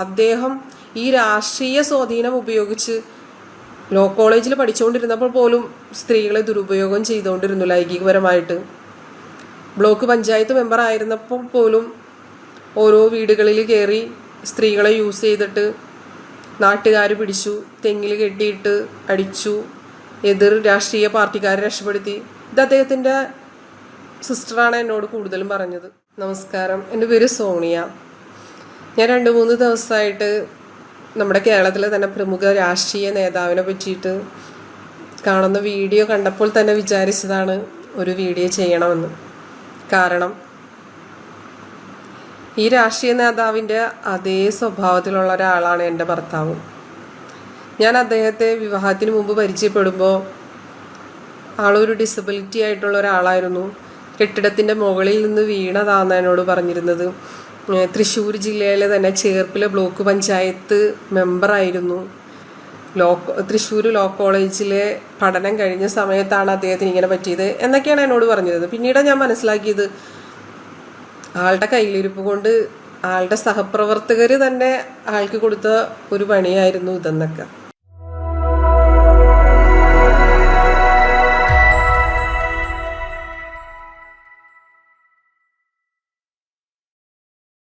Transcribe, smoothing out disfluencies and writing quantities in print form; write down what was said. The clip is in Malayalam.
അദ്ദേഹം ഈ രാഷ്ട്രീയ സ്വാധീനം ഉപയോഗിച്ച് ലോ കോളേജിൽ പഠിച്ചുകൊണ്ടിരുന്നപ്പോൾ പോലും സ്ത്രീകളെ ദുരുപയോഗം ചെയ്തുകൊണ്ടിരുന്നു ലൈംഗികപരമായിട്ട്. ബ്ലോക്ക് പഞ്ചായത്ത് മെമ്പർ ആയിരുന്നപ്പോൾ പോലും ഓരോ വീടുകളിൽ കയറി സ്ത്രീകളെ യൂസ് ചെയ്തിട്ട് നാട്ടുകാർ പിടിച്ചു, തെങ്ങിൽ കെട്ടിയിട്ട് അടിച്ചു, എതിർ രാഷ്ട്രീയ പാർട്ടിക്കാരെ രക്ഷപ്പെടുത്തി. ഇത് അദ്ദേഹത്തിൻ്റെ സിസ്റ്ററാണ് എന്നോട് കൂടുതലും പറഞ്ഞത്. നമസ്കാരം, എൻ്റെ പേര് സോണിയ. ഞാൻ 2-3 ദിവസമായിട്ട് നമ്മുടെ കേരളത്തിലെ തന്നെ പ്രമുഖ രാഷ്ട്രീയ നേതാവിനെ പറ്റിയിട്ട് കാണുന്ന വീഡിയോ കണ്ടപ്പോൾ തന്നെ വിചാരിച്ചതാണ് ഒരു വീഡിയോ ചെയ്യണമെന്ന്. കാരണം ഈ രാഷ്ട്രീയ നേതാവിൻ്റെ അതേ സ്വഭാവത്തിലുള്ള ഒരാളാണ് എൻ്റെ ഭർത്താവ്. ഞാൻ അദ്ദേഹത്തെ വിവാഹത്തിന് മുമ്പ് പരിചയപ്പെടുമ്പോൾ ആളൊരു ഡിസബിലിറ്റി ആയിട്ടുള്ള ഒരാളായിരുന്നു. കെട്ടിടത്തിൻ്റെ മുകളിൽ നിന്ന് വീണതാണെന്ന് എന്നോട് പറഞ്ഞിരുന്നത്. തൃശ്ശൂർ ജില്ലയിലെ തന്നെ ചേർപ്പിലെ ബ്ലോക്ക് പഞ്ചായത്ത് മെമ്പറായിരുന്നു. തൃശ്ശൂർ ലോ കോളേജിലെ പഠനം കഴിഞ്ഞ സമയത്താണ് അദ്ദേഹത്തിന് ഇങ്ങനെ പറ്റിയത് എന്നൊക്കെയാണ് എന്നോട് പറഞ്ഞിരുന്നത്. പിന്നീട് ഞാൻ മനസ്സിലാക്കിയത് ആളുടെ കയ്യിലിരിപ്പ് കൊണ്ട് ആളുടെ സഹപ്രവർത്തകർ തന്നെ ആൾക്ക് കൊടുത്ത ഒരു പണിയായിരുന്നു ഇതെന്നൊക്കെ.